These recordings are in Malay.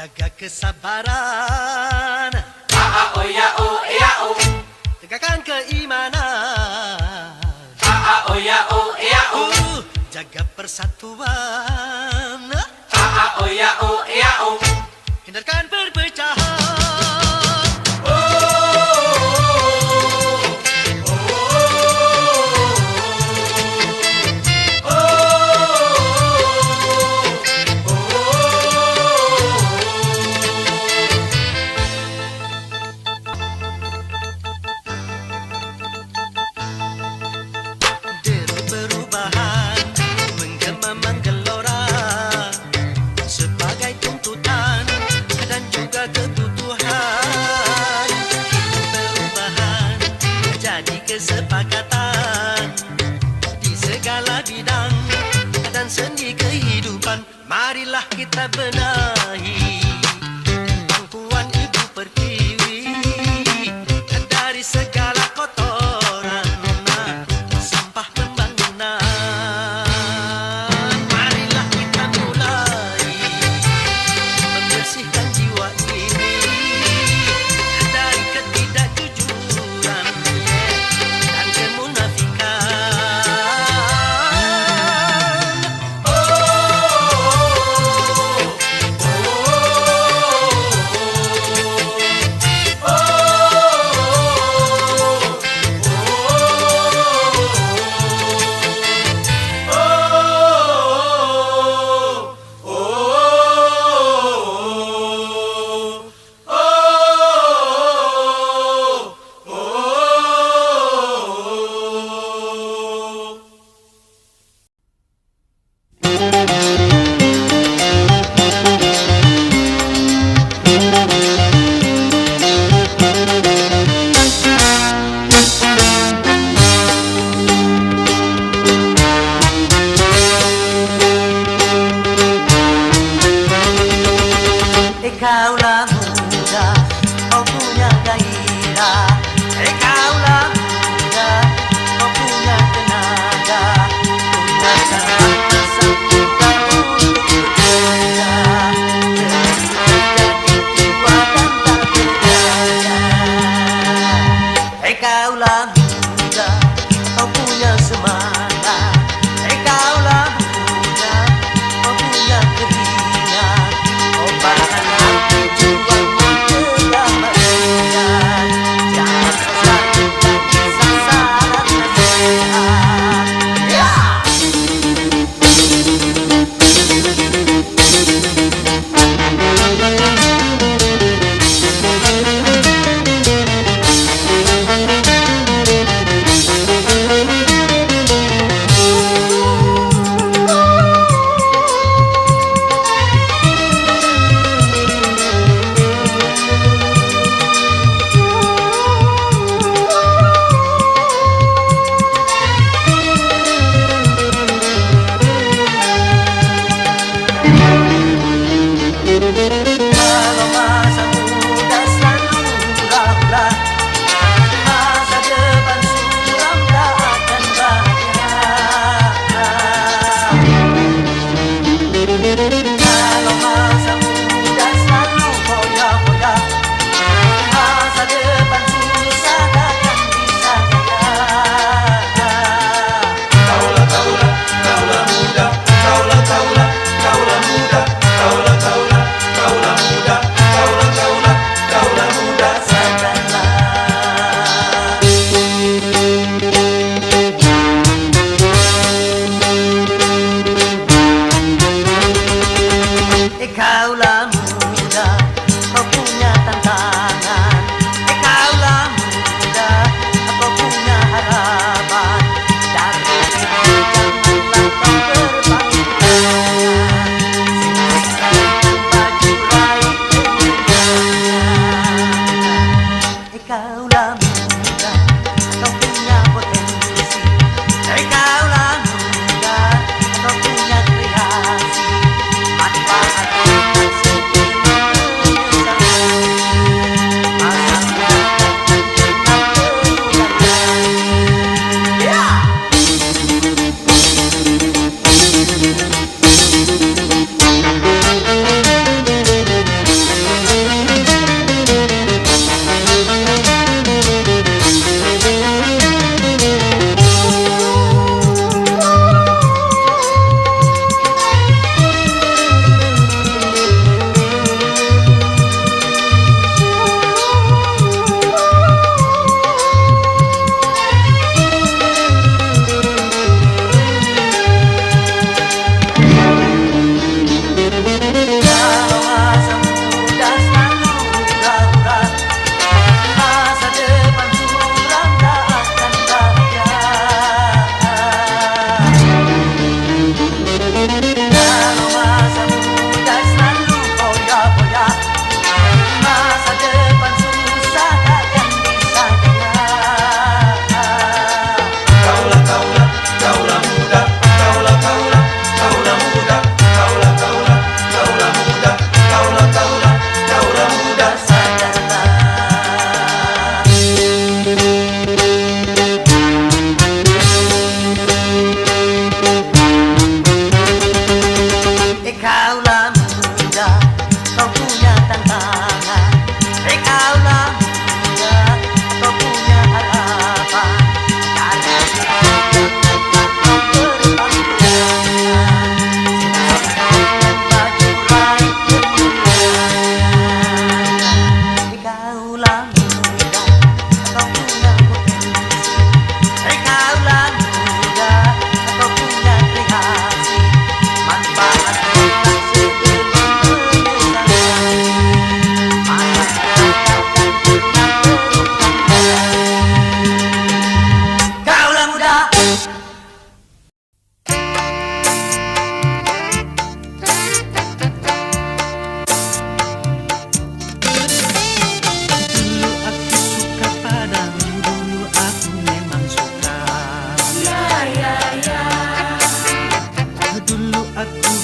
Jaga kesabaran, A-A-O ya-O, ya-O. tegakkan keimanan, A-A-O ya-O, ya-O. jaga persatuan, A-A-O ya-O, ya-O. hindarkan perpecahan. Kesepakatan di segala bidang dan sendi kehidupan, marilah kita benahi pangkuan ibu pertiwi dari segala kotoran sampah pembangunan. Marilah kita mulai membersihkan jiwa ini dari ketidakjujuran dan kemunafikan.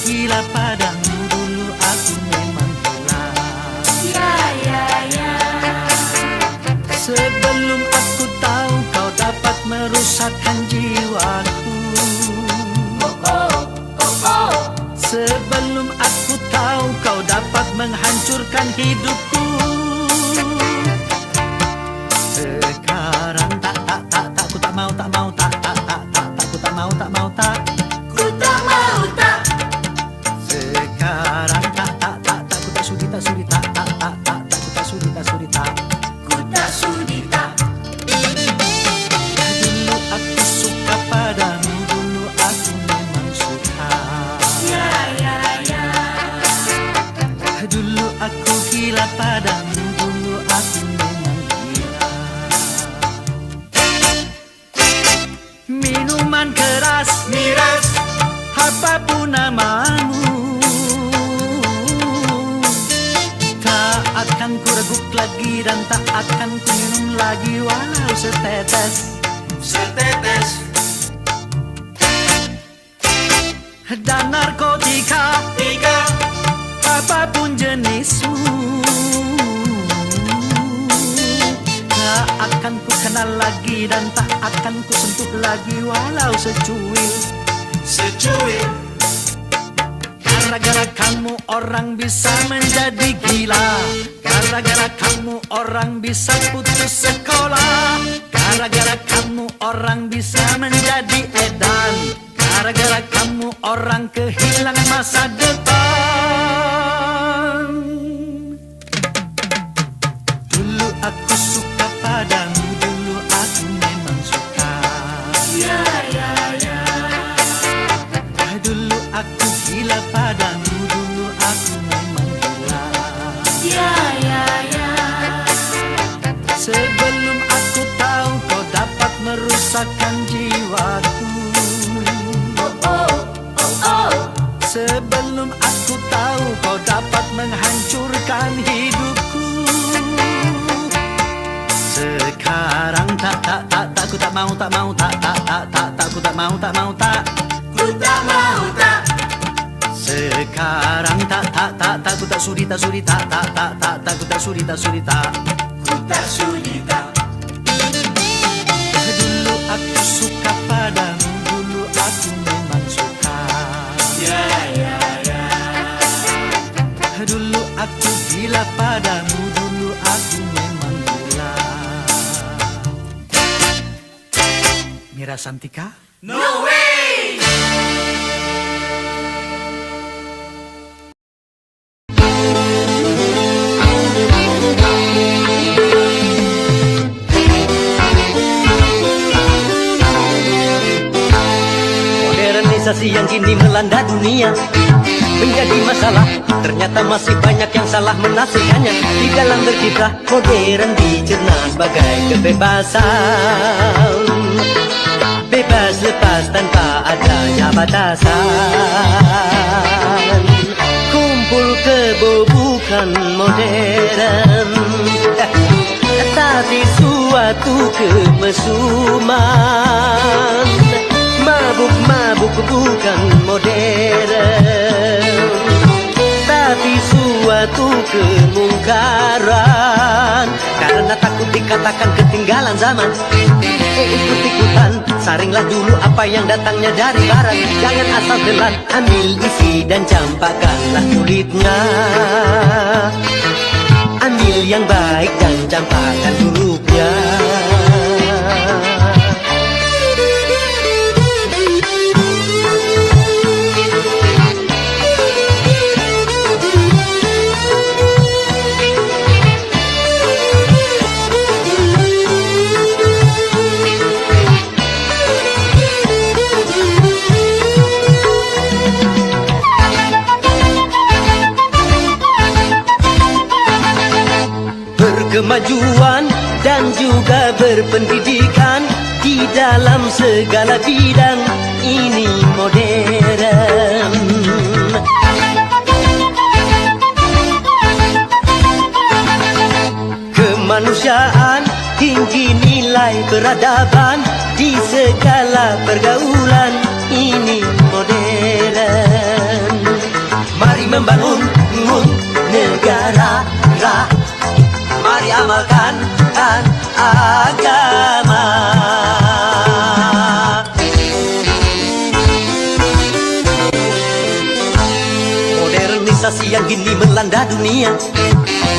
gila padamu, dulu aku memang gila. Ya ya ya. Sebelum aku tahu kau dapat merusakkan jiwaku. Sebelum aku tahu kau dapat menghancurkan hidupku. Sekarang tak ku tak mau tak ku tak mau Ku tak mau tak. sekarang tak ku tak sudi tak ku tak sudi tak. Ku tak sudi tak. Dulu aku suka padamu, dulu aku memang suka. Ya ya ya. Dulu aku gila padamu, dulu aku memang gila. Minuman keras, Miras, apapun namamu, tak akan ku reguk lagi dan tak akan ku minum lagi walau setetes. setetes, Dan narkotika, tiga, apapun jenismu, tak akan ku kenal lagi dan tak akan ku sentuh lagi walau secuil. secuil. Gara-gara kamu orang bisa menjadi gila. Gara-gara kamu orang bisa putus sekolah. Gara-gara kamu orang bisa menjadi edan. Gara-gara kamu orang kehilangan masa depan. Dulu aku suka padamu, dulu aku memang suka. Ya ya ya. Dulu aku gila padamu, dulu aku memang gila. Ya ya ya. Sebelum aku tahu kau dapat merusakkan jiwaku. Sebelum aku tahu kau dapat menghancurkan hidupku. Sekarang tak ku tak mau ku tak mau Ku tak mau tak. sekarang tak ku tak sudi tak ku tak sudi tak. Ku tak sudi tak. Dulu aku suka padamu, dulu aku memang suka. Ya ya ya. Dulu aku gila padamu, dulu aku memang gila. Mira Santika, No way! Modernisasi yang kini melanda dunia menjadi masalah. Ternyata masih banyak yang salah menafsirkannya. Di dalam berkiprah modern dicerna sebagai kebebasan. Bebas lepas tanpa adanya batasan. Kumpul kebo bukan modern, tapi suatu kemesuman. Mabuk-mabuk bukan modern, tapi suatu kemungkaran. Karena takut dikatakan ketinggalan zaman, ikut-ikutan, saringlah dulu apa yang datangnya dari barat. Jangan asal telan, ambil isi dan campakkanlah kulitnya. Ambil yang baik dan campakkan hurufnya. Kemajuan dan juga berpendidikan di dalam segala bidang ini modern. Kemanusiaan, tinggi nilai peradaban di segala pergaulan ini modern. fitrah. Mari amalkan agama. Modernisasi yang kini melanda dunia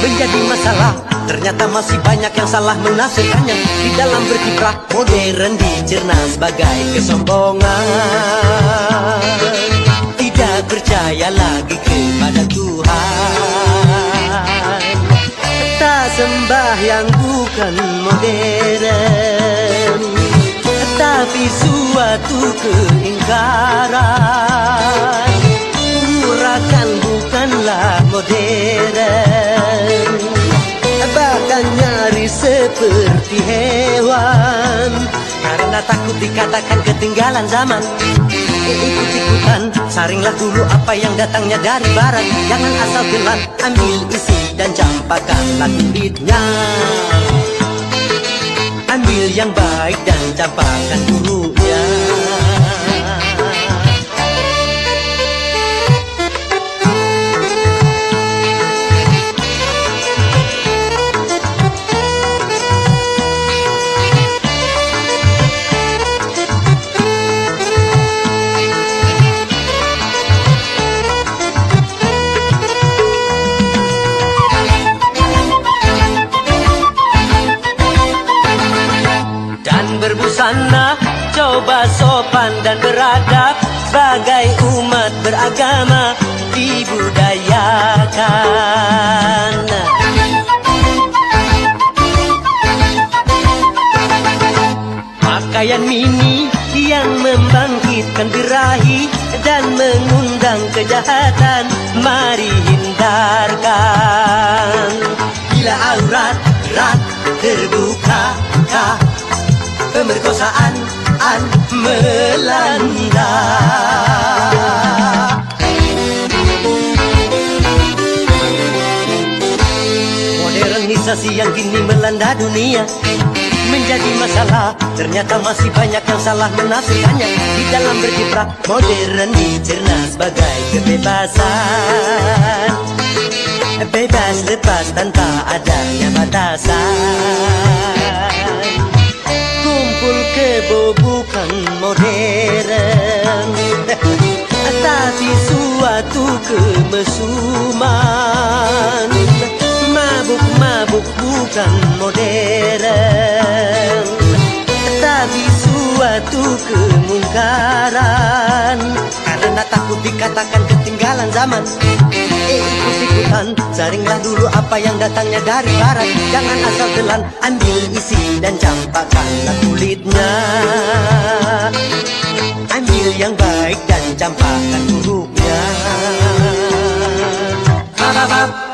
menjadi masalah. Ternyata masih banyak yang salah menafsirkannya. Di dalam berkiprah modern dicerna sebagai kesombongan. Tidak percaya lagi kepada Tuhan. Tak sembah yang bukan modern, tapi suatu keingkaran. Urakan bukanlah modern, bahkan nyaris seperti hewan. Karena takut dikatakan ketinggalan zaman, ikut-ikutan, saringlah dulu apa yang datangnya dari barat. Jangan asal telan, ambil isi dan campakkanlah kulitnya. Ambil yang baik dan campakkan buruknya. Berbusana, coba sopan dan beradab, sebagai umat beragama dibudayakan. Pakaian mini yang membangkitkan birahi dan mengundang kejahatan, mari hindarkan. Bila aurat terbuka, pemerkosaan melanda. Modernisasi yang kini melanda dunia menjadi masalah. Ternyata masih banyak yang salah menafsirkannya. Di dalam berkiprah modern dicerna sebagai kebebasan. Bebas lepas tanpa adanya batasan. Kumpul kebo bukan modern, tapi suatu kemesuman. Mabuk-mabuk bukan modern, tapi suatu kemungkaran. Karena takut dikatakan ketinggalan zaman, ikut-ikutan, saringlah dulu apa yang datangnya dari barat. Jangan asal telan, ambil isi dan campakkanlah kulitnya. Ambil yang baik dan campakkan buruknya. Bababab.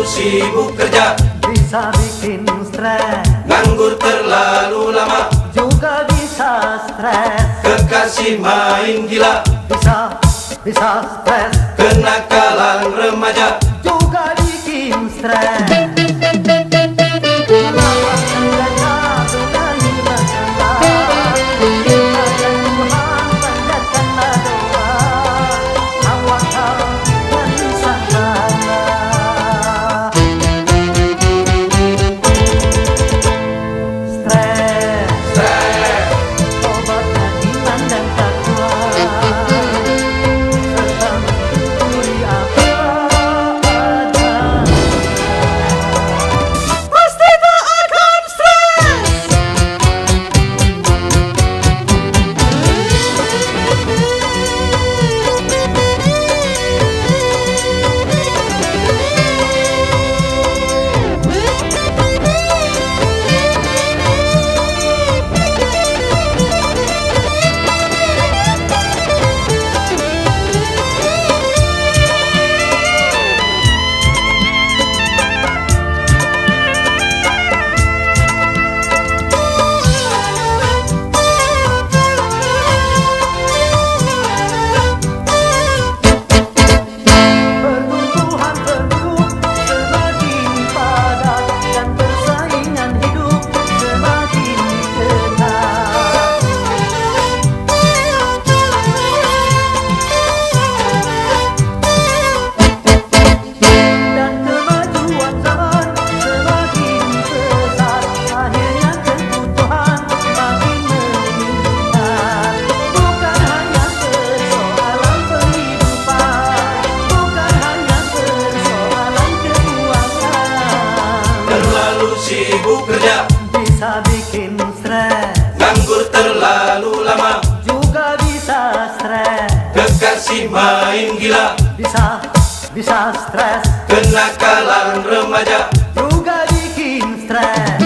sibuk kerja bisa bikin stres, nganggur terlalu lama, juga bisa stres, kekasih main gila, bisa stres, kenakalan remaja, juga bikin stres. sibuk kerja bisa bikin stres, nganggur terlalu lama, juga bisa stres, kekasih main gila, bisa stres, kenakalan remaja, juga bikin stres.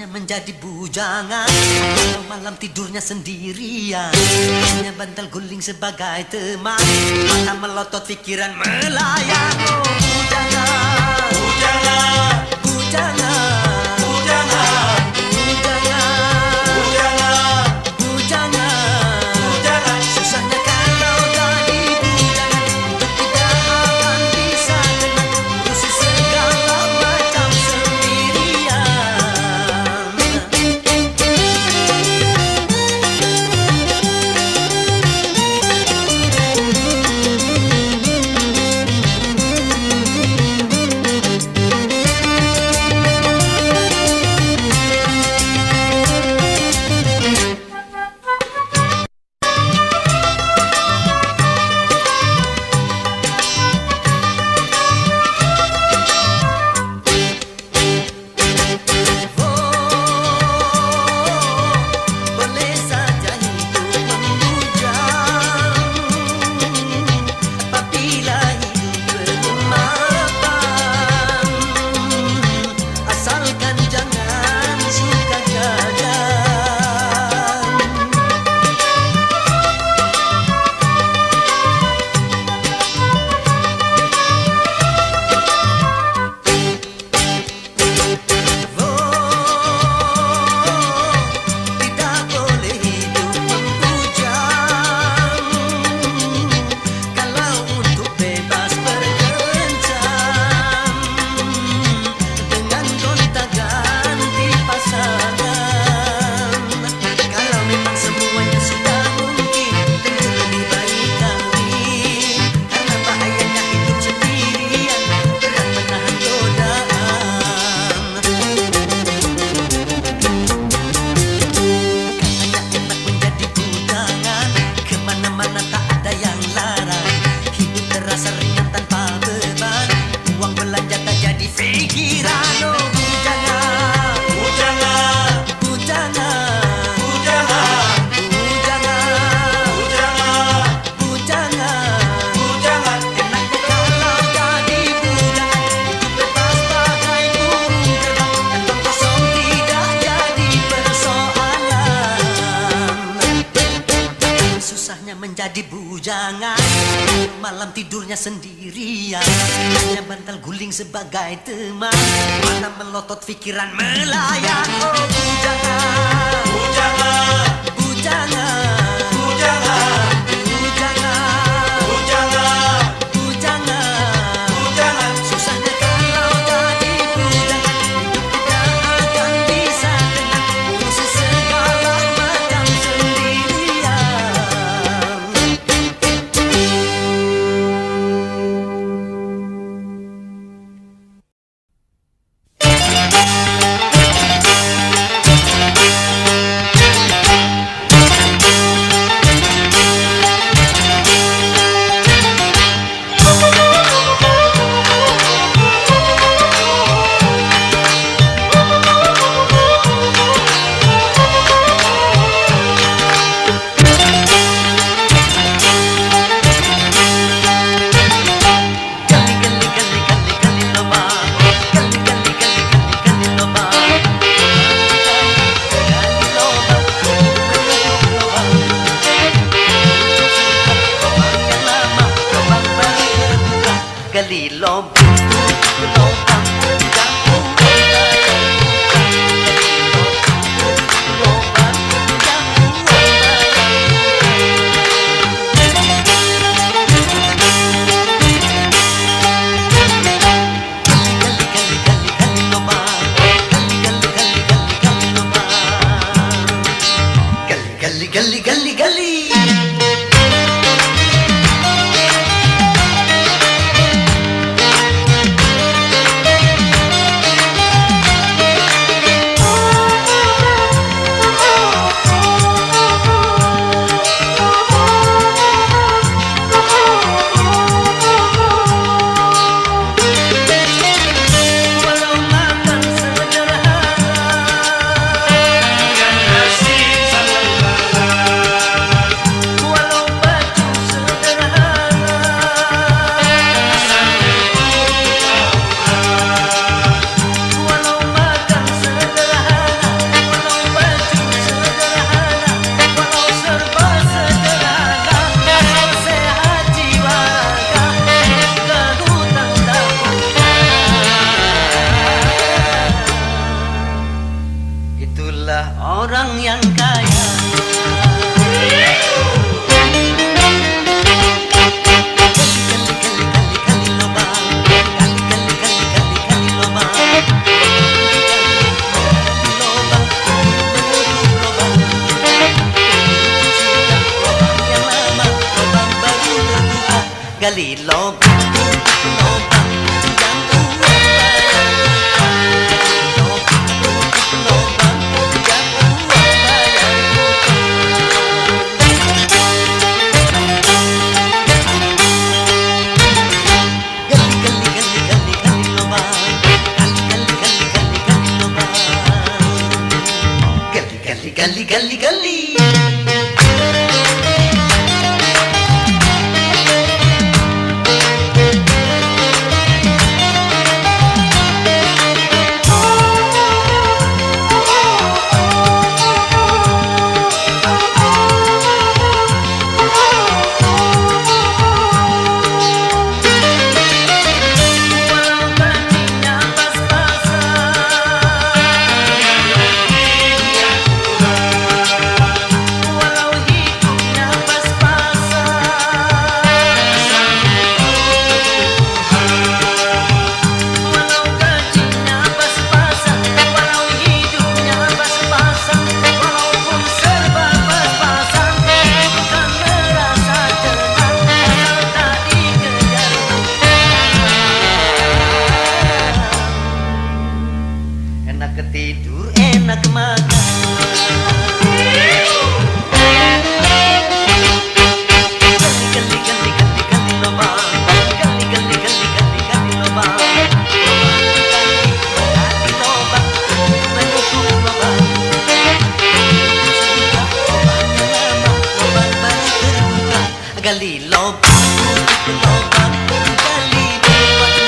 Menjadi bujangan, malam tidurnya sendirian, hanya bantal guling sebagai teman, mata melotot pikiran melayang. Oh, bujangan, bujangan, bujangan, bujangan, bujangan, bujangan, bujangan, bujangan. Susahnya kalau jadi bujangan, untuk tidak akan bisa tenang, urusi segala macam sendirian. menjadi bujangan. Malam tidurnya sendirian, hanya bantal guling sebagai teman. Mana melotot pikiran melayang. Oh bujangan, Bujangan, bujangan, bujangan, bujangan, bujangan, bujangan. bujangan. Susahnya kalau jadi bujangan, hidup tidak akan bisa tenang, ngurusi segala macam sendirian. Gali lobang, lobang, jauh lobang, gali, gali, gali, gali. Walau makan sederhana, Nasi sangat lezat, walau baju sederhana, walau makan sederhana, walau baju sederhana, walau serba sederhana, walau sehat jiwa, ke hutan itulah orang yang kaya. Gali lobang, lobang, yang lobang, yang gali, gali, gali. Walau bajunya pas-pasan, walau hidupnya pas-pasan, walau gajinya pas-pasan, walau hidupnya pas-pasan, walaupun serba pas-pasan, bukan merasa tenang asal tak dikejar. Enak ketidur, enak makan. Gali, gali, gali, gali lobang. Gali, gali, gali, gali, gali lobang. Gali lobang, menutup lobang. Sudah lobangnya lama, lobang baru terbuka. Gali lobang, tutup lobang. Gali lobang,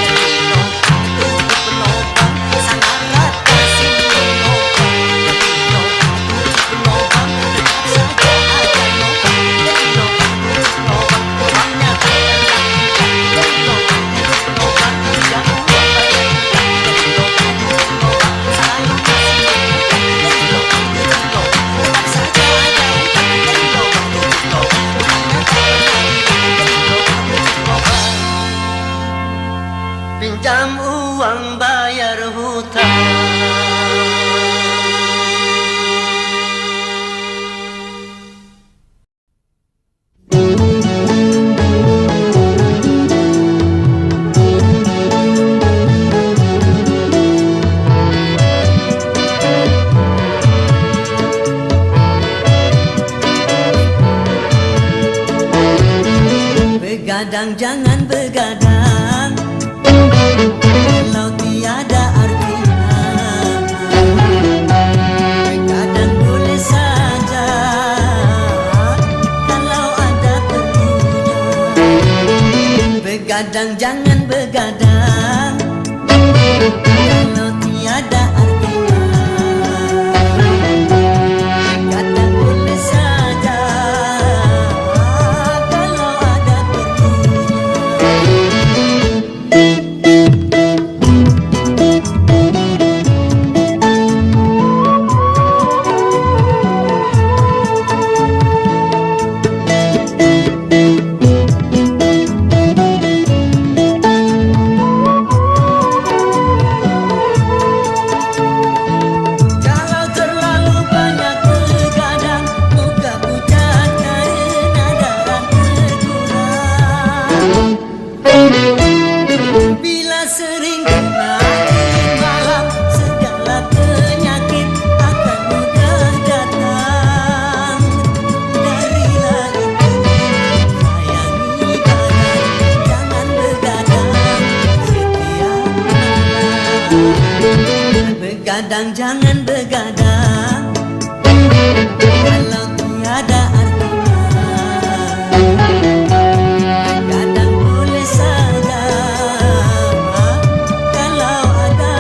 gali lobang, tutup lobang. Sana rata sini lobang. Gali lobang, tutup lobang. Tetap saja ada lobang. Begadang jangan begadang kalau tiada artinya. Begadang boleh saja kalau ada perlunya. Begadang jangan begadang kalau tiada artinya. Begadang boleh saja kalau ada kalau terlalu banyak begadang, muka pucat karena darah terkurang. Bila sering kemarin malam, segala penyakit akan mudah datang. Darilah itu, sayangi badan, jangan begadang setiap malam. Begadang jangan begadang kalau tiada artinya. Begadang boleh saja kalau ada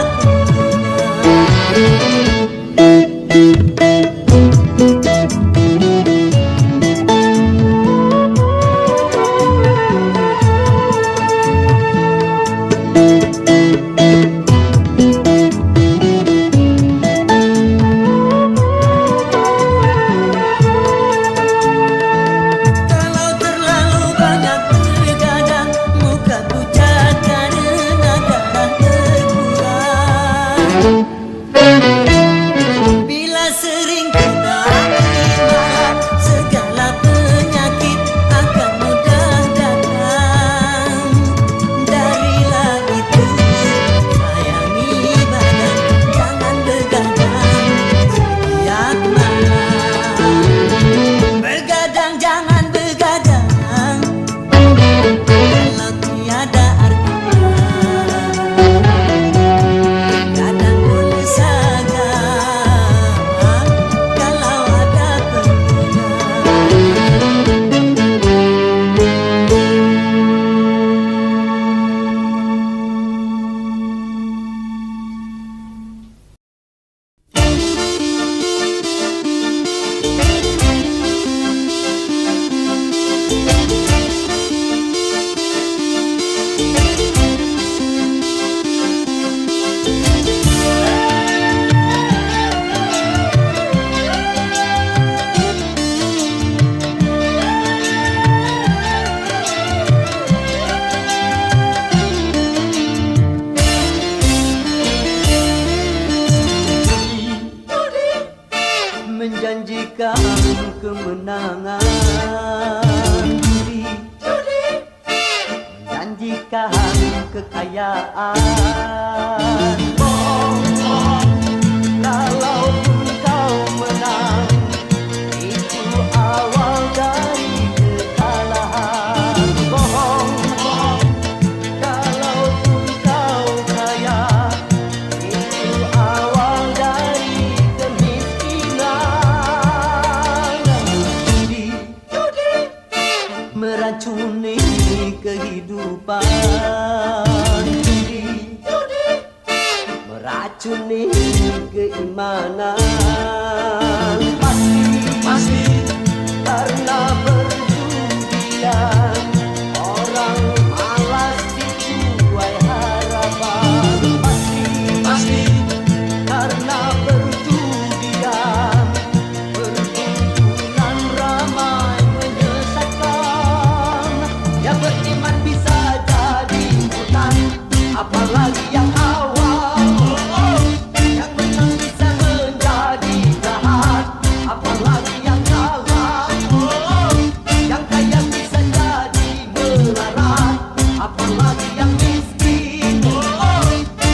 kalau terlalu banyak begadang, muka pucat karena darah terkurang. Bila sering kemarin malam, segala penyakit akan mudah datang. Darilah itu, sayangi badan, jangan begadang setiap malam. Begadang jangan begadang kalau tiada artinya. Begadang boleh saja kalau ada perlunya. Menjanjikan kemenangan, menjanjikan kekayaan. Kalaupun kau menang, itu awal dari kekalahan. Bohong, kalaupun kau kaya, itu awal dari kemiskinan. Judi meracuni kehidupan. Judi meracuni keimanan. Pasti karena perjudian orang malas dituai harapan. Pasti karena perjudian perkumpulan ramai menyesatkan. Yang beriman bisa jadi hutan, apalagi yang awal. Yang menang bisa menjadi jahat, apalagi yang kalah. Yang kaya bisa jadi melarat, apalagi yang miskin.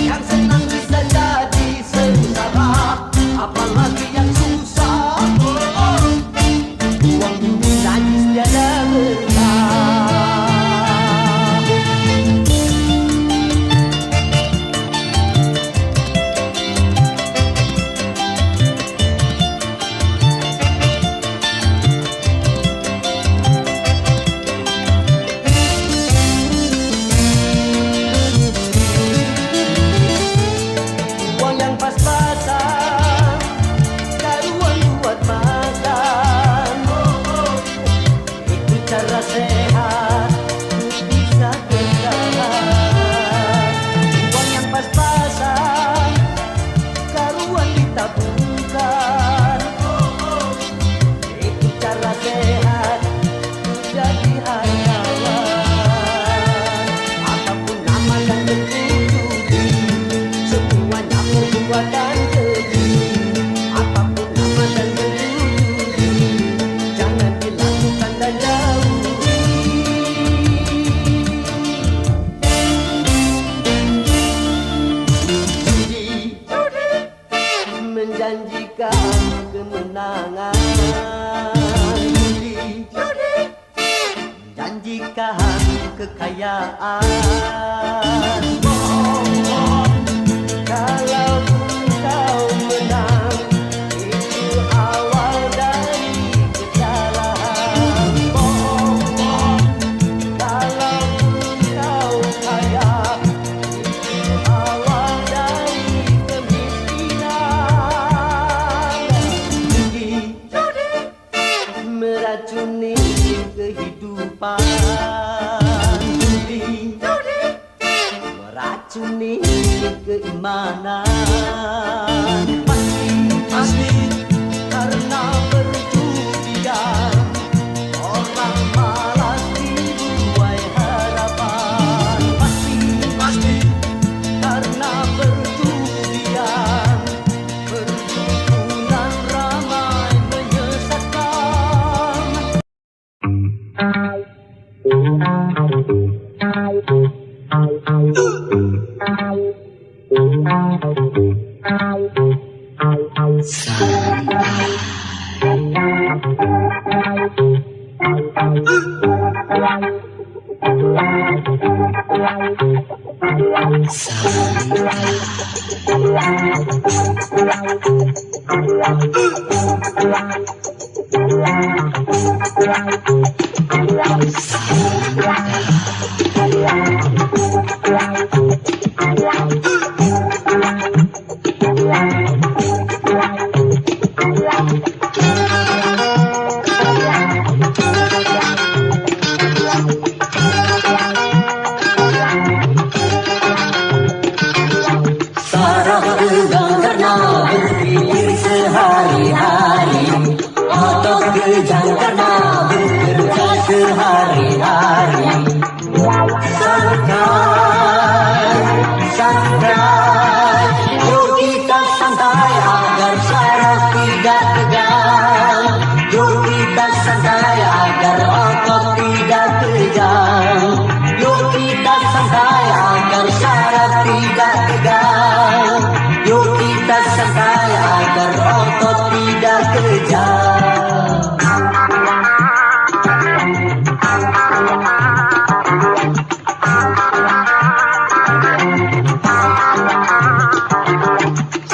Yang senang bisa jadi sengsara, apalagi yang susah. Uang bumi najis tiada berkah. janjikan kemenangan, janjikan kekayaan. Kalau kau menang, itu awal dari kejalahan. Kalau kau kaya, itu awal dari kemiskinan. Judi meracuni kehidupan. Judi meracuni keimanan. Pasti karena perjudian orang malas dibuai harapan. Pasti karena perjudian perdukunan ramai menyesatkan. Saraf tegang karena berpikir sehari-hari, otot kejang karena bekerja sehari-hari. Santai, yuk kita santai agar saraf tidak tegang. Yuk kita santai agar otot tidak kejang. Yuk kita santai agar saraf tidak tegang. Yuk kita santai agar otot tidak kejang.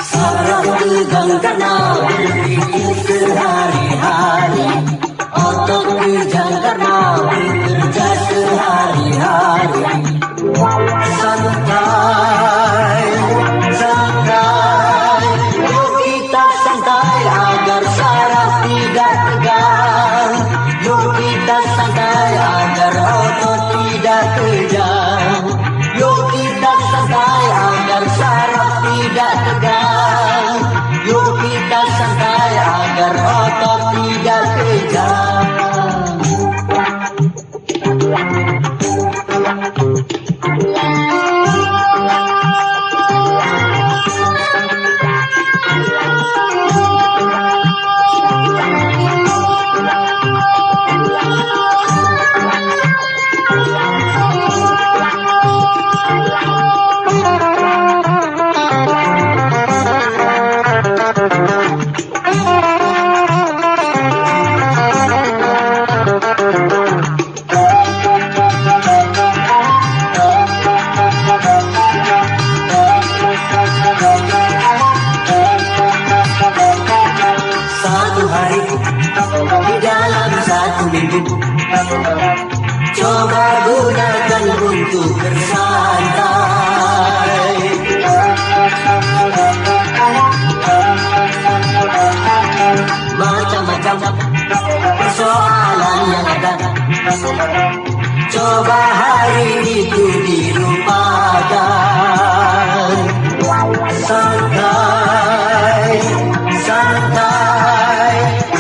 Saraf tegang karena berpikir sehari-hari, otot kejang karena bekerja sehari-hari. Santai, yuk kita santai agar saraf tidak tegang. Yuk kita santai agar otot tidak kejang. Yuk kita santai agar saraf tidak tegang. Yuk kita santai agar otot tidak kejang. Satu hari di dalam satu minggu, coba gunakan untuk bersantai. Macam-macam persoalan yang ada, coba hari itu dilupakan. Santai,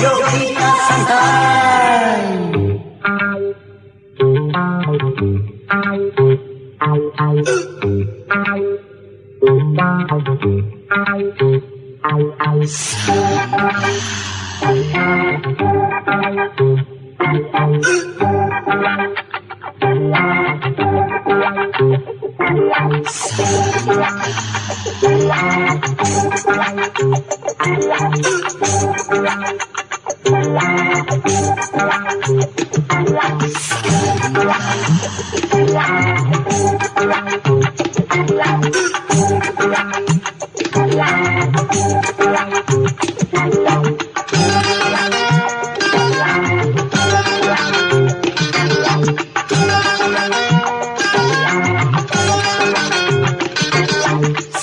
yuk kita santai. Santai.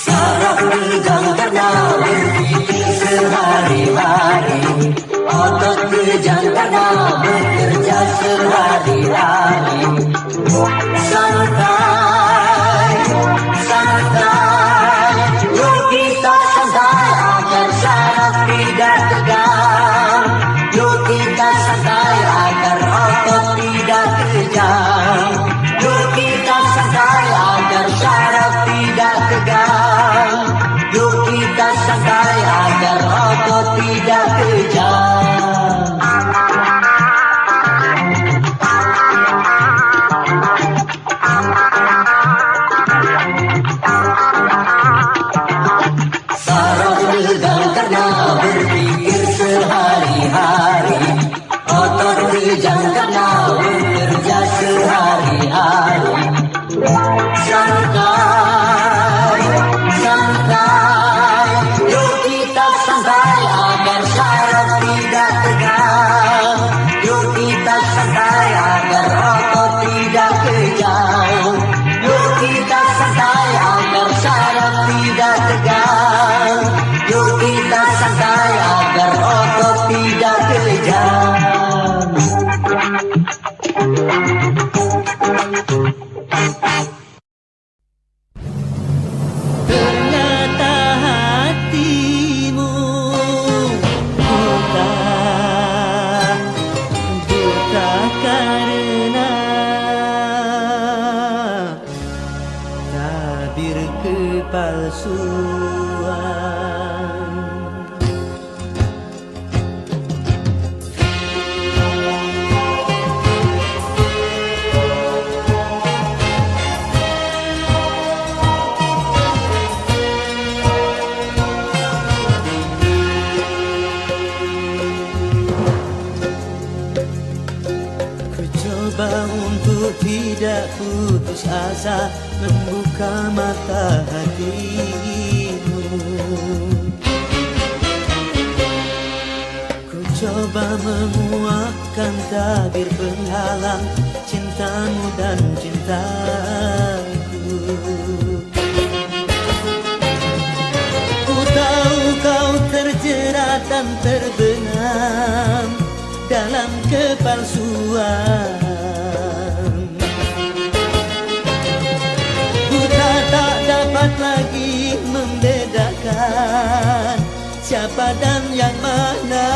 Saraf kejang karena berpikir sehari-hari, otot kejang karena bekerja sehari-hari. Santai, santai, yuk kita santai agar saraf tidak tegang. Yuk kita santai agar otot tidak kejang. Yuk kita santai agar saraf tidak tegang. Yuk kita santai agar otot tidak kejang. Saraf tegang karena berpikir sehari-hari, otot kejang karena bekerja sehari-hari. Santai, santai, yuk kita santai agar saraf tidak tegang. Yuk kita santai agar otot tidak kejang. Yuk kita santai agar saraf tidak tegang. Yuk kita santai agar otot tidak kejang. Ternyata hatimu buta, buta karena tabir kepalsuan. Ku coba untuk tidak putus asa, membuka mata hatimu. Ku coba menguatkan tabir penghalang cintamu dan cintaku. Ku tahu kau terjerat dan terbenam dalam kepalsuan. Buta tak dapat lagi membedakan siapa dan yang mana.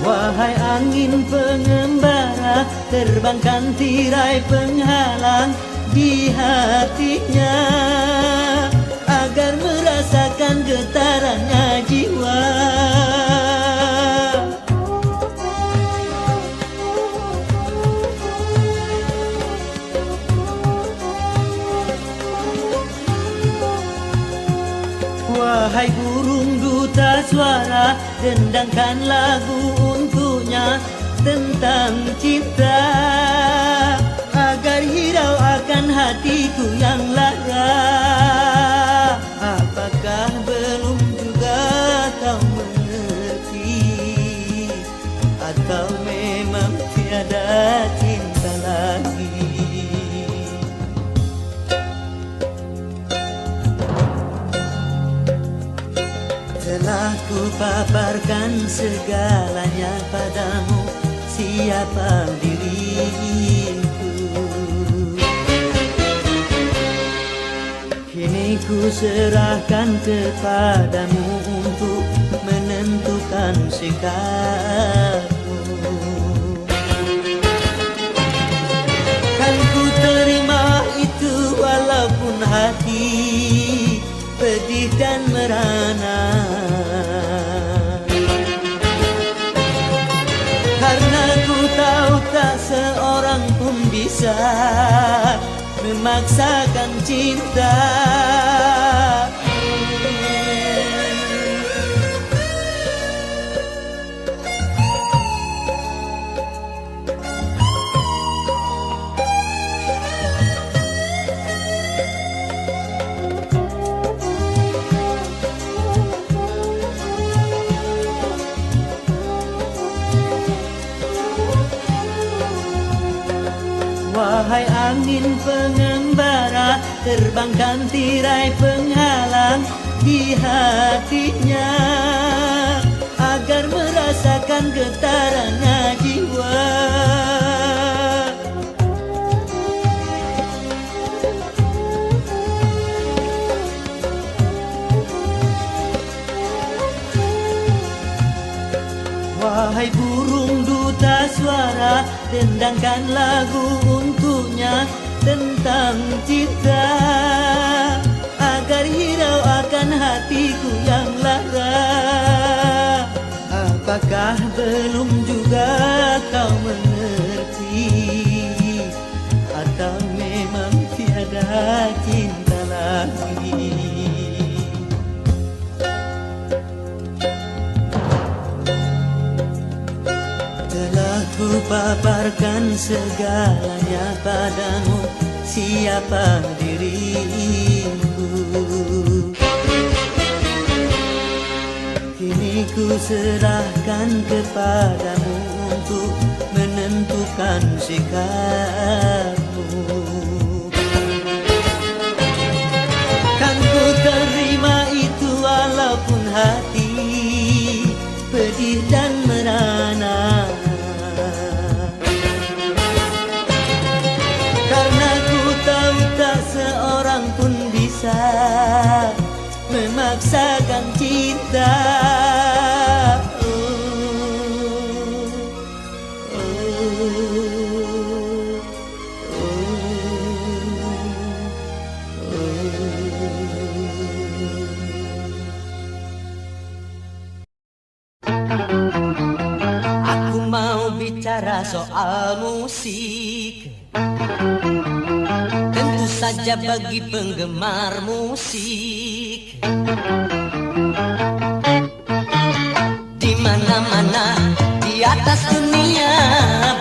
Wahai angin pengembara, terbangkan tirai penghalang di hatinya, agar merasakan getarannya jiwa. Wahai burung duta suara, dendangkan lagu untuknya tentang cinta, agar hirau akan hatiku yang lara. Apakah belum juga kau mengerti, atau memang tiada cinta lagi? Telah ku paparkan segalanya padamu, siapa diriku. Kini ku serahkan kepadamu untuk menentukan sikapmu. merana. Karena ku tahu tak seorang pun bisa memaksakan cinta. Wahai angin pengembara, terbangkan tirai penghalang di hatinya, agar merasakan getarannya jiwa. Wahai burung duta suara, dendangkan lagu untuknya tentang cinta, agar hirau akan hatiku yang lara. Apakah belum juga kau mengerti, atau memang tiada cinta lagi? Ku paparkan segalanya padamu, siapa diriku. Kini ku serahkan kepadamu untuk menentukan sikapmu. Kan ku terima itu walaupun hati pedih dan merana. Tak seorang pun bisa memaksakan cinta. Aku mau bicara soal musik, tentu saja bagi penggemar musik. Di mana-mana di atas dunia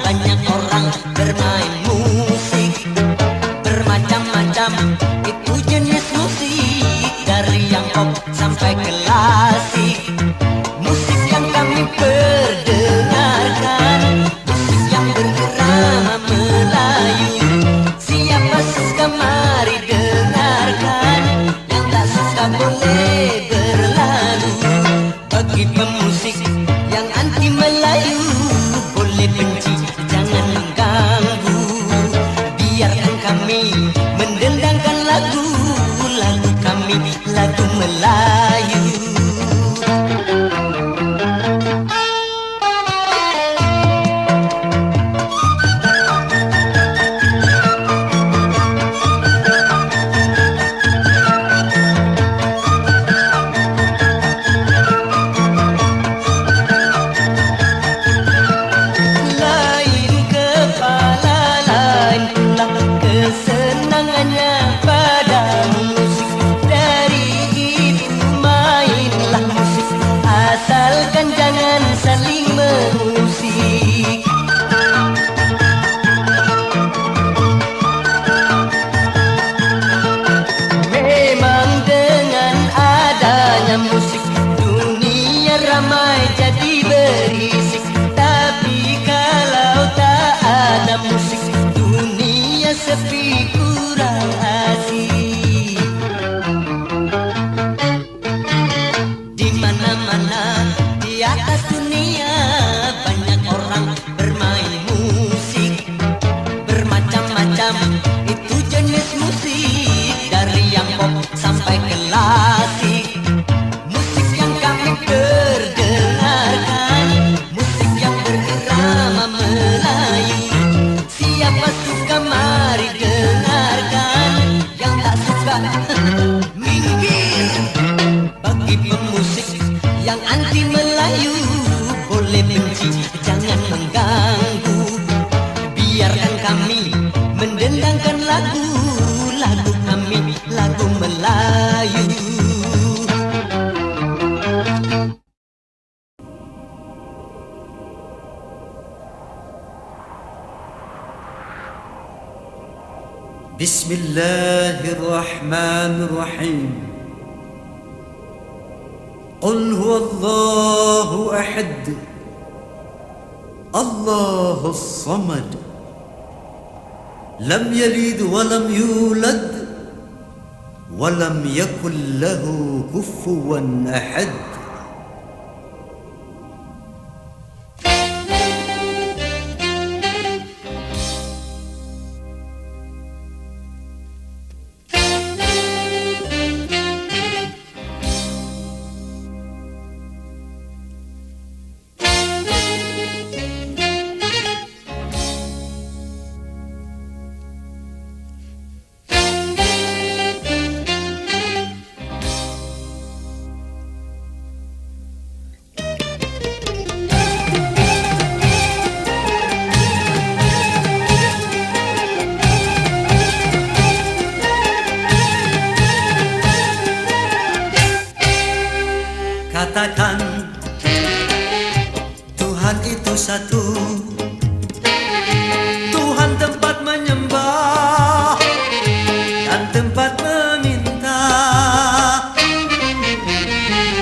banyak orang bermain musik, bermacam-macam itu jenis musik, dari yang pop sampai klasik. Musik yang kami perdengarkan, musik yang berirama Melayu. Siapa suka mari dengarkan, yang tak suka boleh berlalu. Bagi pemusik yang anti Melayu, boleh benci jangan mengganggu. Biarkan kami mendendangkan lagu kami, lagu Melayu. Kesenangannya pada musik, dari itu mainlah musik, asalkan jangan saling mengusik. Memang dengan adanya musik, dunia ramai jadi berisik. Tapi kalau tak ada musik, dunia sepi kurang asik. Di mana-mana di atas dunia banyak orang bermain musik, bermacam-macam itu jenis musik, dari yang pop sampai klasik. Musik yang kami perdengarkan, musik yang berirama Melayu. Siapa suka mari dengar. kami mendendangkan lagu kami, lagu Melayu. Bismillahirrahmanirrahim. Qul huwallahu ahad, Allahus samad, lam yalid wa lam yulad wa lam yakul lahu kufuwan ahad. Katakan Tuhan itu satu, Tuhan tempat menyembah dan tempat meminta.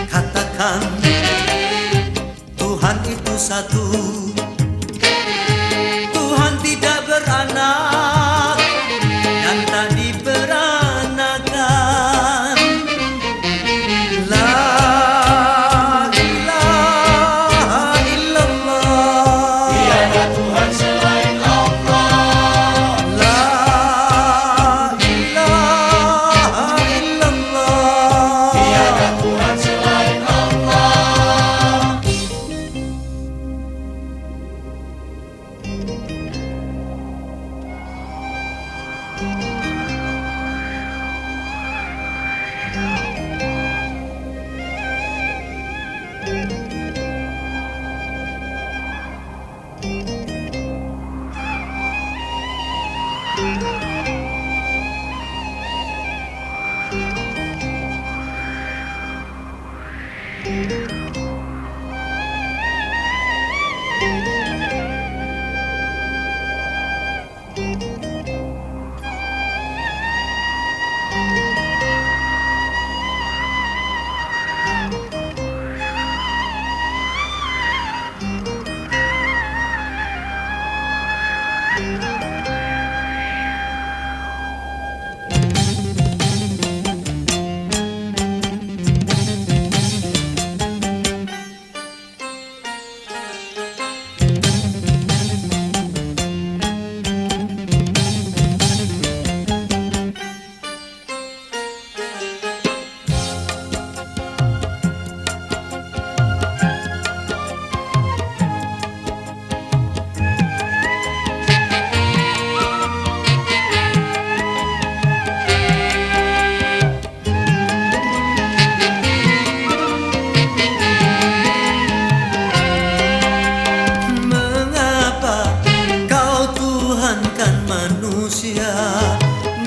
Katakan Tuhan itu satu, Tuhan tidak beranak dan tak diperanakan.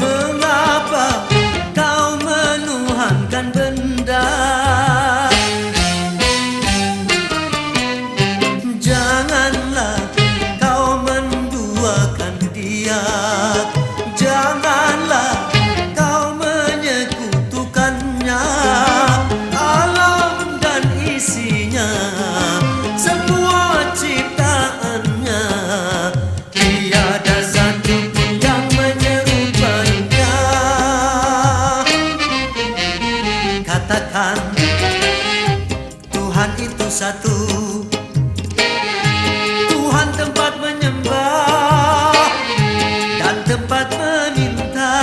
Mengapa kau menuhankan benda? Janganlah kau menduakan dia, janganlah kau menyekutukannya. Alam dan isinya, semua ciptaannya, tiada satu yang menyerupainya. Katakan Tuhan itu satu, Tuhan tempat menyembah dan tempat meminta.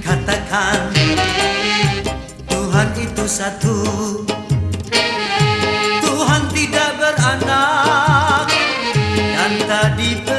Katakan Tuhan itu satu, Tuhan tidak beranak dan tak diper